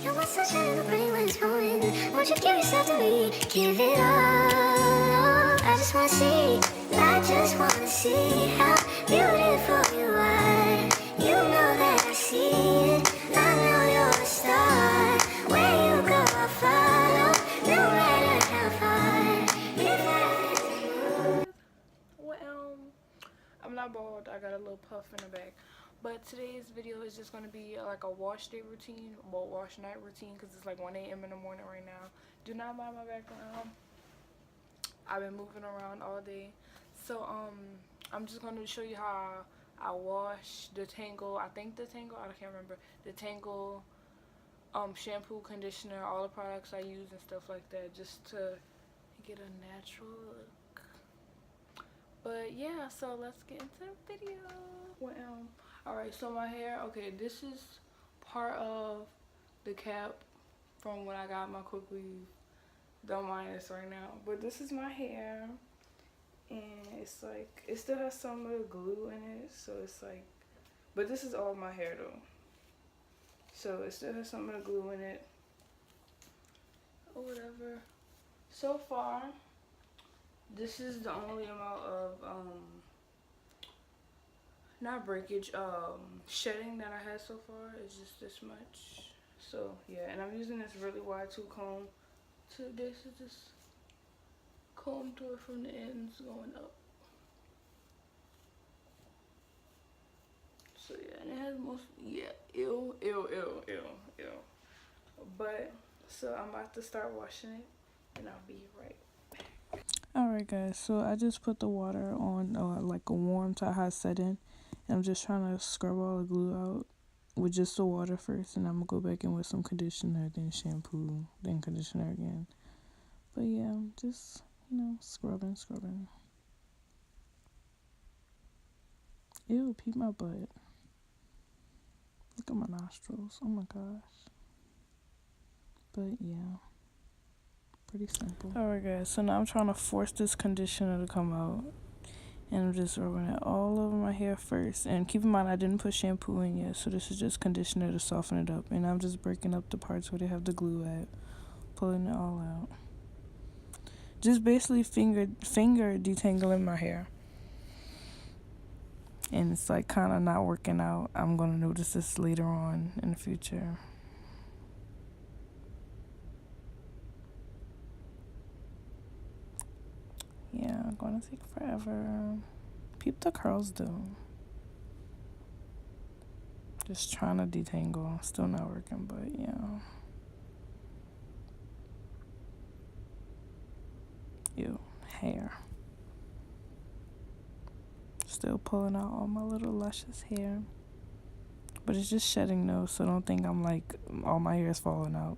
You want sunshine in the brain when it's pouring. Won't you give yourself to me? Give it all. I just wanna see. I just wanna see how beautiful you are. You know that I see it. I know you're a star. Where you go, I'll follow. No matter how far. If I Well, I'm not bald. I got a little puff in the back. But today's video is just going to be like a wash day routine, well, wash night routine, because it's like 1 a.m. in the morning right now. Do not mind my background. I've been moving around all day. So, I'm just going to show you how I wash the Tangle, I can't remember, the Tangle shampoo, conditioner, all the products I use and stuff like that, just to get a natural look. But yeah, so let's get into the video. Well, alright, so my hair, okay, this is part of the cap from when I got my quick weave. Don't mind this right now, but this is my hair, and it's like, it still has some of the glue in it, so it's like, but this is all my hair though, so it still has some of the glue in it or whatever. So far, this is the only amount of not breakage, shedding that I had so far. Is just this much. So yeah, and I'm using this really wide tooth comb to basically just comb through it from the ends going up. So yeah, and it has most, yeah, ew. But so I'm about to start washing it, and I'll be right back. Alright guys, so I just put the water on like a warm to high setting. I'm just trying to scrub all the glue out with just the water first, and I'm gonna go back in with some conditioner, then shampoo, then conditioner again. But yeah, just, you know, scrubbing. Ew, peep my butt. Look at my nostrils. Oh my gosh. But yeah, pretty simple. Alright guys, so now I'm trying to force this conditioner to come out. And I'm just rubbing it all over my hair first. And keep in mind, I didn't put shampoo in yet, so this is just conditioner to soften it up. And I'm just breaking up the parts where they have the glue at, pulling it all out. Just basically finger detangling my hair. And it's like kind of not working out. I'm going to notice this later on in the future. Yeah, gonna take forever. Peep the curls though. Just trying to detangle. Still not working, but yeah. Ew, hair. Still pulling out all my little luscious hair. But it's just shedding though, so don't think I'm like, all my hair is falling out.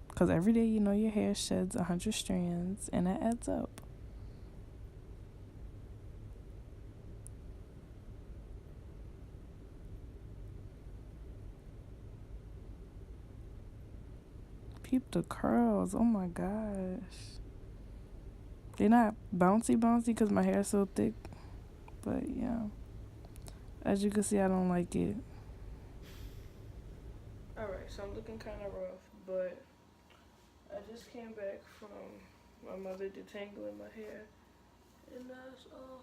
Because every day, you know, your hair sheds 100 strands, and that adds up. Peep the curls. Oh my gosh. They're not bouncy because my hair is so thick. But yeah. As you can see, I don't like it. Alright, so I'm looking kind of rough. But I just came back from my mother detangling my hair. And that's all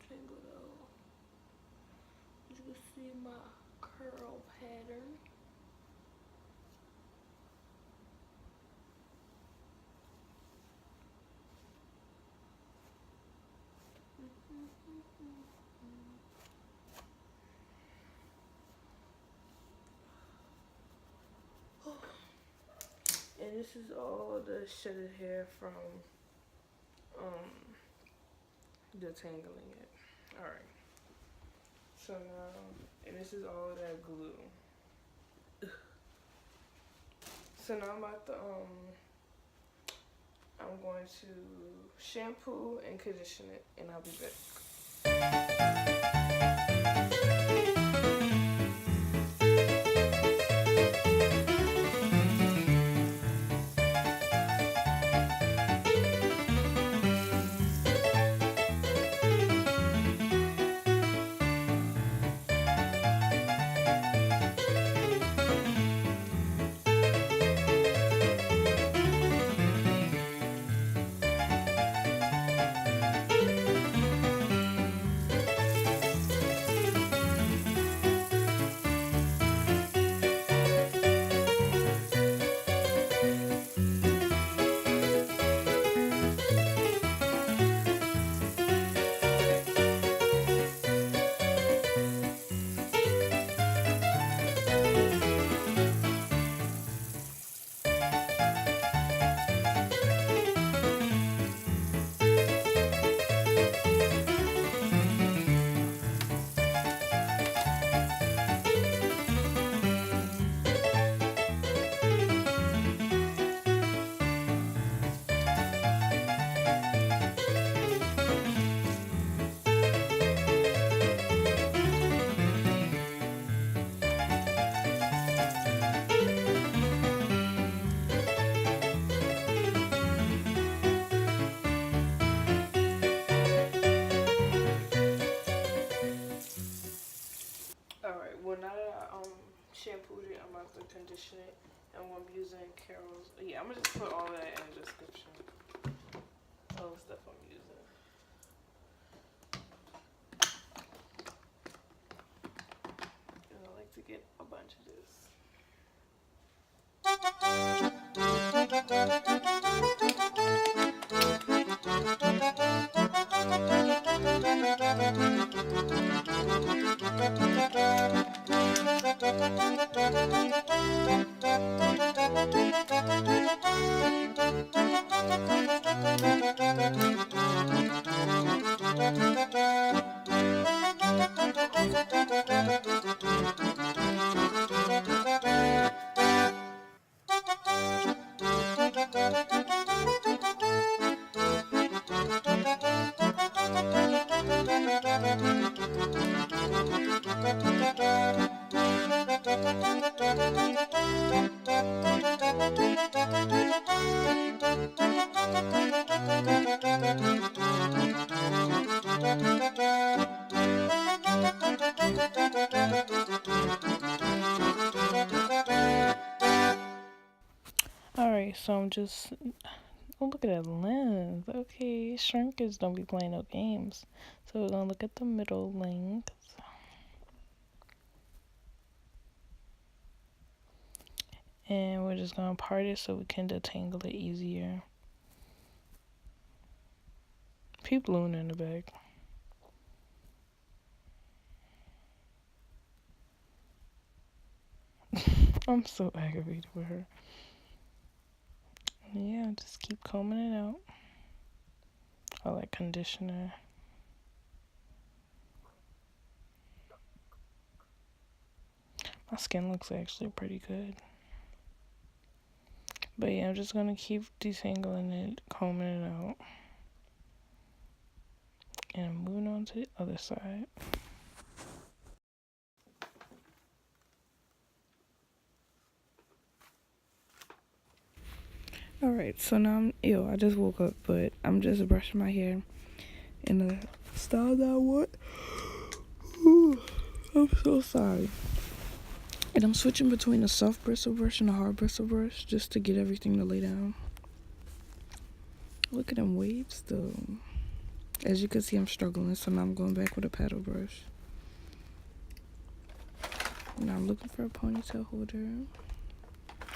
tangled out. You can see my curl pattern. And this is all the shedded hair from detangling it. Alright. So now, and this is all that glue. Ugh. So now I'm about to I'm going to shampoo and condition it, and I'll be back. Alright, well now that I shampooed it, I'm about to condition it. And I'm using Carol's. Yeah, I'm gonna just put all that in the description. All the stuff I'm using. And I like to get a bunch of this. Alright, so I'm just. Oh, look at that lens. Okay, shrinkers don't be playing no games. So we're gonna look at the middle length. And we're just gonna part it so we can detangle it easier. People balloon in the back. I'm so aggravated with her. Yeah, just keep combing it out. I like conditioner. My skin looks actually pretty good. But yeah, I'm just gonna keep detangling it, combing it out. And I'm moving on to the other side. Alright, so now I just woke up, but I'm just brushing my hair in the style that I want. I'm so sorry. And I'm switching between a soft bristle brush and a hard bristle brush just to get everything to lay down. Look at them waves though. As you can see, I'm struggling, so now I'm going back with a paddle brush. Now I'm looking for a ponytail holder.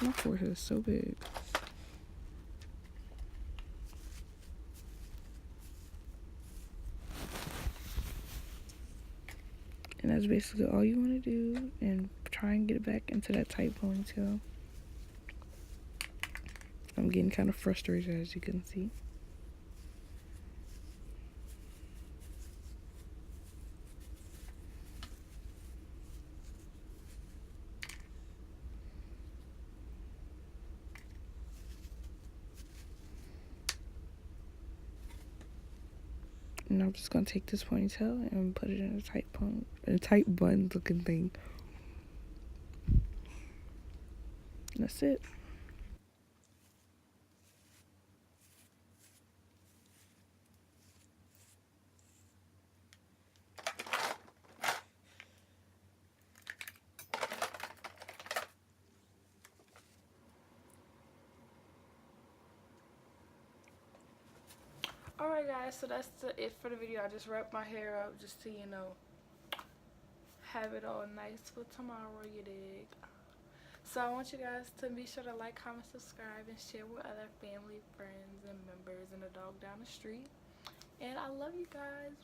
My forehead is so big. And that's basically all you want to do, and try and get it back into that tight ponytail. I'm getting kind of frustrated, as you can see. And I'm just gonna take this ponytail and put it in a tight bun looking thing. And that's it. Alright guys, so that's it for the video. I just wrapped my hair up just to, have it all nice for tomorrow, you dig. So I want you guys to be sure to like, comment, subscribe, and share with other family, friends, and members, and the dog down the street. And I love you guys.